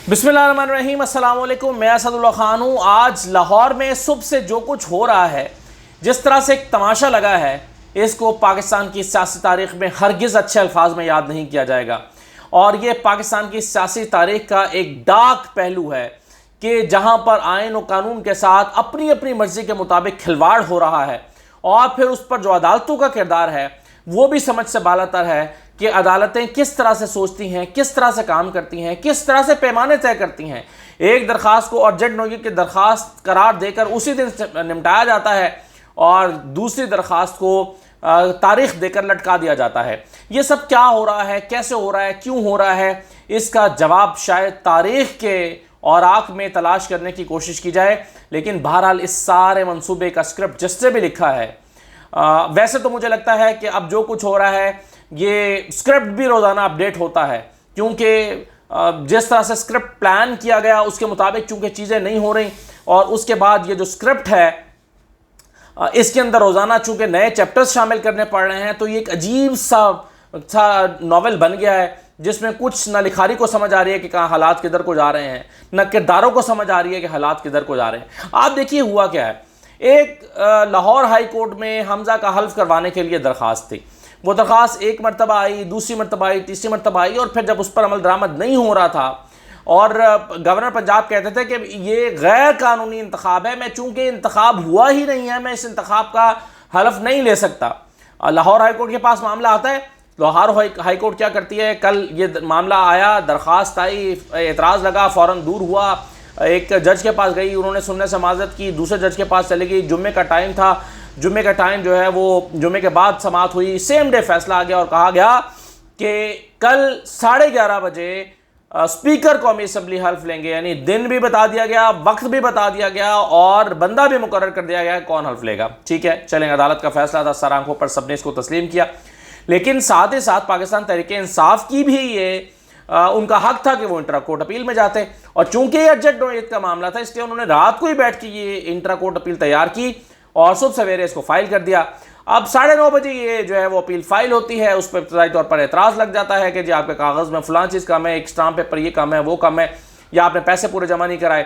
बिस्मिल्लाहिर्रहमानिर्रहीम, अस्सलाम वालेकुम। मैं असदुल्लाह खान हूँ। आज लाहौर में सुबह से जो कुछ हो रहा है, जिस तरह से एक तमाशा लगा है, इसको पाकिस्तान की सियासी तारीख में हरगिज़ अच्छे अल्फाज में याद नहीं किया जाएगा। और ये पाकिस्तान की सियासी तारीख का एक डार्क पहलू है कि जहाँ पर आइन और कानून के साथ अपनी अपनी मर्जी के मुताबिक खिलवाड़ हो रहा है, और फिर उस पर जो अदालतों का किरदार है वो भी समझ से बालातर है कि अदालतें किस तरह से सोचती हैं, किस तरह से काम करती हैं, किस तरह से पैमाने तय करती हैं। एक दरख्वास्त को अर्जेंट नोटिस की दरख्वास्त करार देकर उसी दिन निपटाया जाता है और दूसरी दरख्वास्त को तारीख देकर लटका दिया जाता है। ये सब क्या हो रहा है, कैसे हो रहा है, क्यों हो रहा है, इसका जवाब शायद तारीख के और आँख में तलाश करने की कोशिश की जाए। लेकिन बहरहाल इस सारे मंसूबे का स्क्रिप्ट जिससे भी लिखा है, वैसे तो मुझे लगता है कि अब जो कुछ हो रहा है ये स्क्रिप्ट भी रोज़ाना अपडेट होता है, क्योंकि जिस तरह से स्क्रिप्ट प्लान किया गया उसके मुताबिक चूंकि चीज़ें नहीं हो रही, और उसके बाद ये जो स्क्रिप्ट है इसके अंदर रोज़ाना चूंकि नए चैप्टर्स शामिल करने पड़ रहे हैं, तो ये एक अजीब सा नॉवेल बन गया है जिसमें कुछ न लिखारी को समझ आ रही है कि कहाँ हालात किधर को जा रहे हैं, न किरदारों को समझ आ रही है कि हालात किधर को जा रहे हैं। आप देखिए हुआ क्या है। एक लाहौर हाई कोर्ट में हमजा का हल्फ करवाने के लिए दरख्वास्त थी। वो दरख्वास्त एक मरतबा आई, दूसरी मरतबा आई, तीसरी मरतबा आई, और फिर जब उस पर अमल दरामद नहीं हो रहा था और गवर्नर पंजाब कहते थे कि ये गैर कानूनी इंतखाब है, मैं चूंकि इंतखाब हुआ ही नहीं है, मैं इस इंतखाब का हल्फ नहीं ले सकता। लाहौर हाई कोर्ट के पास मामला आता है। लाहौर हाई कोर्ट क्या करती है, कल ये मामला आया, दरख्वास्त आई, एतराज़ लगा, फ़ौरन दूर हुआ, एक जज के पास गई, उन्होंने सुनने से माजरत की, दूसरे जज के पास चली गई। जुम्मे का टाइम था, जुम्मे का टाइम जो है वो जुम्मे के बाद समाअत हुई, सेम डे फैसला आ गया और कहा गया कि कल 11:30 बजे स्पीकर कौमी असम्बली हल्फ लेंगे। यानी दिन भी बता दिया गया, वक्त भी बता दिया गया और बंदा भी मुकर्रर कर दिया गया कौन हल्फ लेगा। ठीक है, चलें, अदालत का फैसला था, सर आंखों पर सबने इसको तस्लीम किया। लेकिन साथ ही साथ पाकिस्तान तहरीक इंसाफ की भी ये उनका हक था कि वो इंट्रा कोर्ट अपील में जाते, और चूंकि अर्जेंट नोटिस का मामला था इसलिए उन्होंने रात को ही बैठ के ये इंट्रा कोर्ट अपील तैयार की और सुबह सवेरे इसको फाइल कर दिया। अब 9:30 बजे ये जो है वो अपील फाइल होती है, उस पर इब्तदाई तौर पर एतराज़ लग जाता है कि जी आपके कागज़ में फलां चीज़ कम है, एक स्टाम्प पेपर ये कम है, वो कम है, या आपने पैसे पूरे जमा नहीं कराए।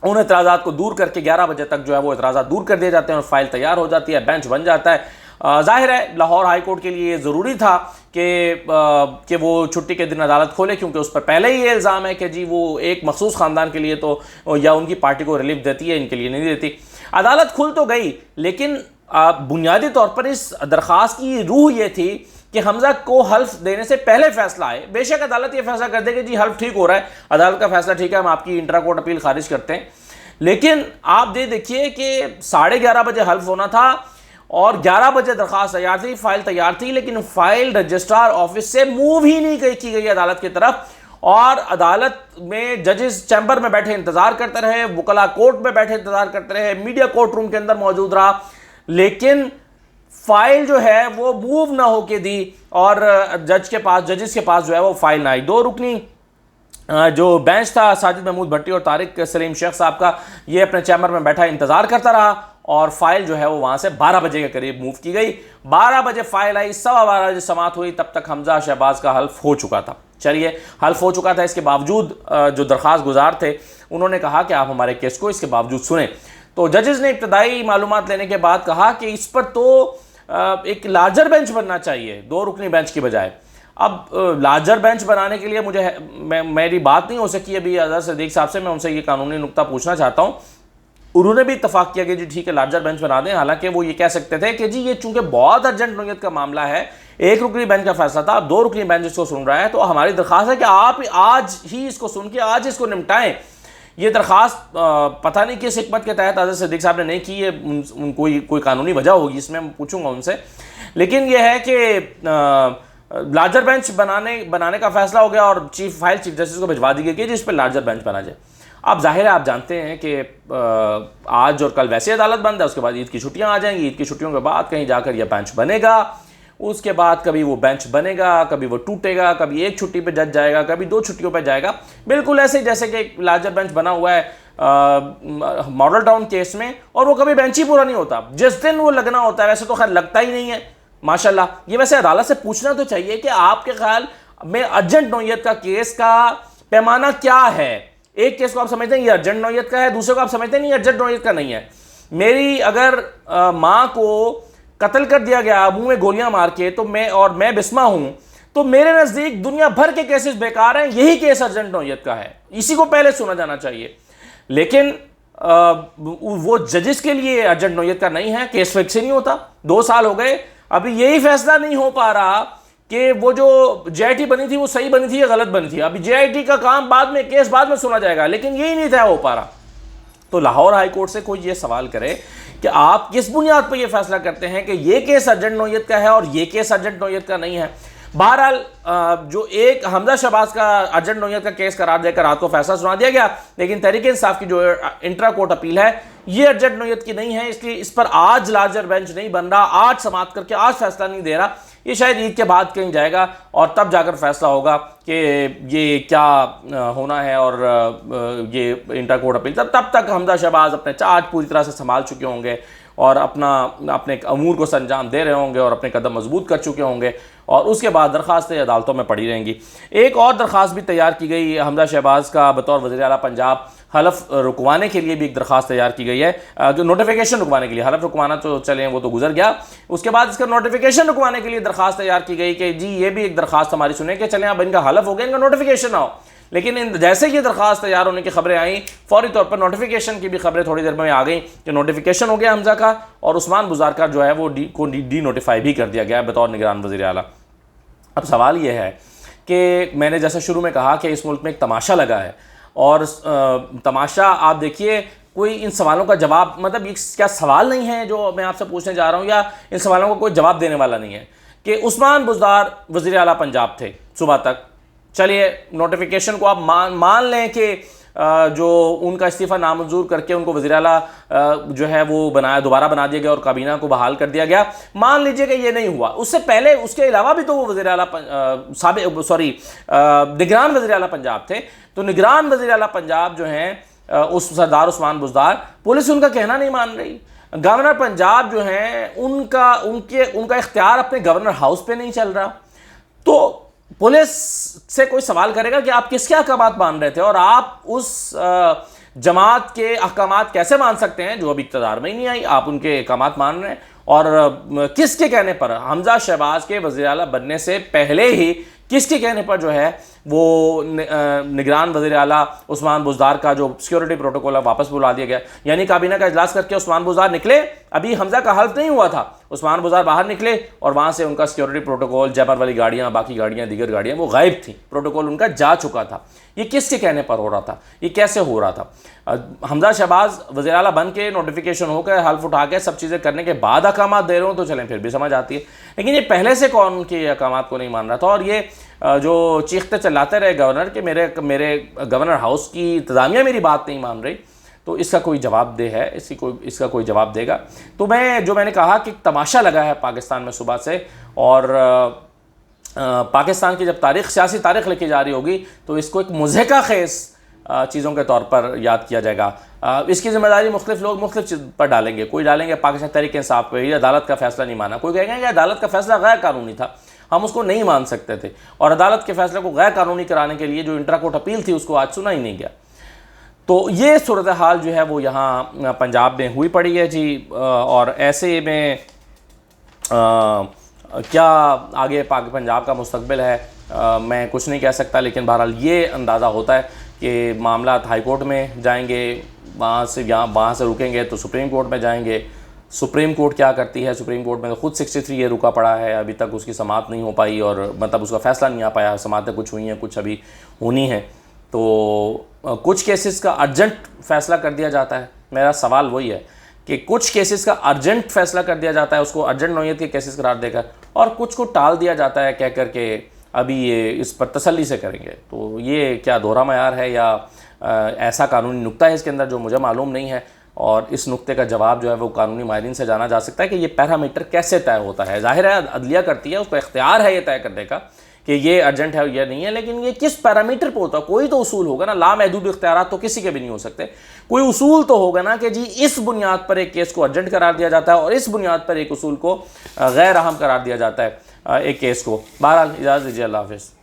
उन एतराज़ात को दूर करके 11 बजे तक जो है वो एतराज़ात दूर कर दिए जाते हैं और फाइल तैयार हो जाती है, बेंच बन जाता है। जाहिर है लाहौर हाई कोर्ट के लिए ज़रूरी था कि वो छुट्टी के दिन अदालत खोले, क्योंकि उस पर पहले ही ये इल्ज़ाम है कि जी वो एक मखसूस ख़ानदान के लिए तो या उनकी पार्टी को रिलीफ देती है, इनके लिए नहीं देती। अदालत खुल तो गई, लेकिन बुनियादी तौर पर इस दरख्वास्त की रूह ये थी कि हमजा को हल्फ देने से पहले फैसला आए। बेशक अदालत ये फैसला कर दे कि जी हल्फ ठीक हो रहा है, अदालत का फैसला ठीक है, हम आपकी इंट्रा कोर्ट अपील खारिज करते हैं, लेकिन आप देखिए कि 11:30 बजे हल्फ होना था और 11 बजे दरख्वास्त तैयार थी, फाइल तैयार थी, लेकिन फाइल रजिस्ट्रार ऑफिस से मूव ही नहीं की गई अदालत की तरफ, और अदालत में जजेस चैम्बर में बैठे इंतजार करते रहे, वकला कोर्ट में बैठे इंतजार करते रहे, मीडिया कोर्ट रूम के अंदर मौजूद रहा, लेकिन फाइल जो है वो मूव ना होके दी और जजेस के पास जो है वो फाइल ना आई। 2 रुकनी जो बेंच था, साजिद महमूद भट्टी और तारिक सलीम शेख साहब का, ये अपने चैम्बर में बैठा इंतजार करता रहा और फाइल जो है वो वहाँ से 12 बजे के करीब मूव की गई। 12 बजे फाइल आई, 12:15 बजे समाअत हुई, तब तक हमजा शहबाज का हल्फ हो चुका था। चलिए, हल्फ हो चुका था, इसके बावजूद जो दरख्वास्त गुजार थे उन्होंने कहा कि आप हमारे केस को इसके बावजूद सुने। तो जजेस ने इब्तदाई मालूमात लेने के बाद कहा कि इस पर तो एक लार्जर बेंच बनना चाहिए 2 रुकनी बेंच की बजाय। अब लार्जर बेंच बनाने के लिए मेरी बात नहीं हो सकी अभी अजहर सिद्दीक साहब से, मैं उनसे ये कानूनी नुक्ता पूछना चाहता हूँ। उन्होंने भी इत्तफाक किया कि जी ठीक है, लार्जर बेंच बना दें। हालांकि वो ये कह सकते थे कि जी ये चूंकि बहुत अर्जेंट नोयत का मामला है, 1 रुकनी बेंच का फैसला था, 2 रुकनी बेंच इसको सुन रहा है, तो हमारी दरख्वास्त है कि आप आज ही इसको सुन के आज इसको निपटाएं। ये दरख्वास्त पता नहीं किस हिकमत के तहत अजहर सिद्दीक साहब ने नहीं की है, कोई कानूनी वजह होगी, इसमें मैं पूछूंगा उनसे। लेकिन यह है कि लार्जर बेंच बनाने का फैसला हो गया और चीफ जस्टिस को भिजवा दी गई कि जिस पर लार्जर बेंच बना जाए। अब जाहिर है आप जानते हैं कि आज और कल वैसे अदालत बंद है, उसके बाद ईद की छुट्टियां आ जाएंगी, ईद की छुट्टियों के बाद कहीं जाकर यह बेंच बनेगा, उसके बाद कभी वो बेंच बनेगा, कभी वो टूटेगा, कभी एक छुट्टी पे जज जाएगा, कभी 2 छुट्टियों पे जाएगा, बिल्कुल ऐसे जैसे कि एक लार्जर बेंच बना हुआ है मॉडल टाउन केस में, और वो कभी बेंच ही पूरा नहीं होता। जिस दिन वो लगना होता है, वैसे तो खैर लगता ही नहीं है माशाल्लाह। ये वैसे अदालत से पूछना तो चाहिए कि आपके ख्याल में अर्जेंट नोयत का केस का पैमाना क्या है? एक केस को आप समझते हैं ये अर्जेंट नौयत का है, दूसरे को आप समझते नहीं अर्जेंट नौयत का नहीं है। मेरी अगर माँ को कत्ल कर दिया गया मुंह में गोलियां मार के, तो मैं बिस्मा हूं, तो मेरे नज़दीक दुनिया भर के केसेस बेकार हैं, यही केस अर्जेंट नौयत का है, इसी को पहले सुना जाना चाहिए। लेकिन वो जजेस के लिए अर्जेंट नौयत का नहीं है, केस फिक्स ही नहीं होता। 2 साल हो गए, अभी यही फैसला नहीं हो पा रहा कि वो जो जेआईटी बनी थी वो सही बनी थी या गलत बनी थी। अभी जेआईटी का काम बाद में, केस बाद में सुना जाएगा, लेकिन यही नहीं तय हो पा रहा। तो लाहौर हाई कोर्ट से कोई ये सवाल करे कि आप किस बुनियाद पर यह फैसला करते हैं कि ये केस अर्जेंट नौयत का है और ये केस अर्जेंट नौयत का नहीं है। बहरहाल जो एक हमजा शहबाज का अर्जेंट नौयत का केस करार देकर रात को फैसला सुना दिया गया, लेकिन तहरीक इंसाफ की जो इंट्रा कोर्ट अपील है ये अर्जेंट नौयत की नहीं है, इसलिए इस पर आज लार्जर बेंच नहीं बन रहा, आज समाअत करके आज फैसला नहीं दे रहा। ये शायद ईद के बाद कहीं जाएगा और तब जाकर फैसला होगा कि ये क्या होना है, और ये इंटर कोर्ट अपील तब तक हमजा शहबाज अपने चार्ज पूरी तरह से संभाल चुके होंगे और अपने अमूर को संजाम दे रहे होंगे और अपने कदम मजबूत कर चुके होंगे, और उसके बाद दरख्वास्तें अदालतों में पड़ी रहेंगी। एक और दरख्वास्त भी तैयार की गई हमजा शहबाज का बतौर वज़ीर आला पंजाब, हलफ रुकवाने के लिए भी एक दरख्वास्त तैयार की गई है, जो नोटिफिकेशन रुकवाने के लिए, हलफ रुकवाना तो चले वो तो गुजर गया, उसके बाद इसका नोटिफिकेशन रुकवाने के लिए दरख्वास्त तैयार की गई कि जी ये भी एक दरख्वास्त हमारी सुने कि चलें अब इनका हलफ हो गया, इनका नोटिफिकेशन आओ। लेकिन जैसे ये दरख्वास्त तैयार होने की खबरें आई, फौरी तौर पर नोटिफिकेशन की भी खबरें थोड़ी देर में आ गई कि नोटिफिकेशन हो गया हमजा का, और उस्मान बुज़ार का जो है वो डी नोटिफाई भी कर दिया गया बतौर निगरान वज़ीर आला। अब सवाल ये है कि मैंने जैसा शुरू में कहा कि इस मुल्क में एक तमाशा लगा है, और तमाशा आप देखिए, कोई इन सवालों का जवाब, मतलब ये क्या सवाल नहीं है जो मैं आपसे पूछने जा रहा हूँ, या इन सवालों का कोई जवाब देने वाला नहीं है कि उस्मान बुज़दार वज़ीर आला पंजाब थे सुबह तक। चलिए नोटिफिकेशन को आप मान लें कि जो उनका इस्तीफ़ा नामंजूर करके उनको वज़ीर आला जो है वो दोबारा बना दिया गया और काबीना को बहाल कर दिया गया, मान लीजिए कि ये नहीं हुआ, उससे पहले उसके अलावा भी तो वो वज़ीर आला निगरान वज़ीर आला पंजाब थे। तो निगरान वज़ीर आला पंजाब जो हैं उस सरदार उस्मान बुज़दार, पुलिस उनका कहना नहीं मान रही। गवर्नर पंजाब जो हैं उनका इख्तियार अपने गवर्नर हाउस पे नहीं चल रहा। तो पुलिस से कोई सवाल करेगा कि आप किसके अहकामात मान रहे थे, और आप उस जमात के अहकामात कैसे मान सकते हैं जो अभी इक़्तिदार में ही नहीं आई, आप उनके अहकामात मान रहे हैं। और किसके कहने पर, हमजा शहबाज के वज़ीर आला बनने से पहले ही किसके कहने पर जो है वो निगरान वज़ीर आला उस्मान बुज़दार का जो सिक्योरिटी प्रोटोकॉल है वापस बुला दिया गया। यानी काबीना का इजलास करके उस्मान बुज़दार निकले, अभी हमजा का हल्फ नहीं हुआ था, उस्मान बुज़दार बाहर निकले और वहाँ से उनका सिक्योरिटी प्रोटोकॉल, जैपर वाली गाड़ियाँ, बाकी गाड़ियाँ, दीगर गाड़ियाँ वो गायब थी, प्रोटोकॉल उनका जा चुका था। ये किसके कहने पर हो रहा था, ये कैसे हो रहा था? हमजा शहबाज वज़ीर आला बन के नोटिफिकेशन होकर हल्फ उठा के सब चीज़ें करने के बाद अहकामात दे रहे हो तो चलें फिर भी समझ आती है, लेकिन ये पहले से कौन उनके अहकामात को नहीं मान रहा था? और ये जो चीखते चिल्लाते रहे गवर्नर कि मेरे गवर्नर हाउस की इंतज़ामिया मेरी बात नहीं मान रही, तो इसका कोई जवाबदेह है, इसका कोई जवाब देगा? तो मैंने कहा कि तमाशा लगा है पाकिस्तान में सुबह से, और पाकिस्तान की जब सियासी तारीख़ लिखी जा रही होगी तो इसको एक मुज़हिका खेज़ चीज़ों के तौर पर याद किया जाएगा। इसकी जिम्मेदारी मुख्तलिफ लोग मुख्तलिफ चीज़ पर डालेंगे। कोई डालेंगे पाकिस्तान तहरीक इंसाफ पे, अदालत का फैसला नहीं माना, कोई कहेंगे कि अदालत का फैसला गैर कानूनी था, हम उसको नहीं मान सकते थे, और अदालत के फैसले को गैर कानूनी कराने के लिए जो इंट्रा कोर्ट अपील थी उसको आज सुना ही नहीं गया। तो ये सूरत हाल जो है वो यहाँ पंजाब में हुई पड़ी है जी। और ऐसे में क्या आगे पंजाब का मुस्तकबिल है मैं कुछ नहीं कह सकता, लेकिन बहरहाल ये अंदाज़ा होता है कि मामला हाई कोर्ट में जाएंगे, वहाँ से रुकेंगे तो सुप्रीम कोर्ट में जाएंगे। सुप्रीम कोर्ट क्या करती है, सुप्रीम कोर्ट में खुद 63 ये रुका पड़ा है, अभी तक उसकी समाअत नहीं हो पाई, और मतलब उसका फ़ैसला नहीं आ पाया। समाअतें कुछ हुई हैं, कुछ अभी होनी हैं, तो कुछ केसेस का अर्जेंट फ़ैसला कर दिया जाता है। मेरा सवाल वही है कि कुछ केसेस का अर्जेंट फ़ैसला कर दिया जाता है, उसको अर्जेंट नौयत के केसेस करार देकर, और कुछ को टाल दिया जाता है कह कर के अभी ये इस पर तसल्ली से करेंगे। तो ये क्या दोहरा मयार है या ऐसा कानूनी नुक्ता है इसके अंदर जो मुझे मालूम नहीं है, और इस नुक्ते का जवाब जो है वो कानूनी माहिरीन से जाना जा सकता है कि ये पैरामीटर कैसे तय होता है। ज़ाहिर है अदलिया करती है, उसको इख्तियार है ये तय करने का कि ये अर्जेंट है या नहीं है, लेकिन ये किस पैरामीटर पर होता है? कोई तो उसूल होगा ना, लामहदूद इख्तियारात तो किसी के भी नहीं हो सकते। कोई उसूल तो होगा ना कि जी इस बुनियाद पर एक केस को अर्जेंट करार दिया जाता है और इस बुनियाद पर एक उसूल को गैर अहम करार दिया जाता है एक केस को। बहरहाल इजाज़त दीजिए, अल्लाह हाफ़िज़।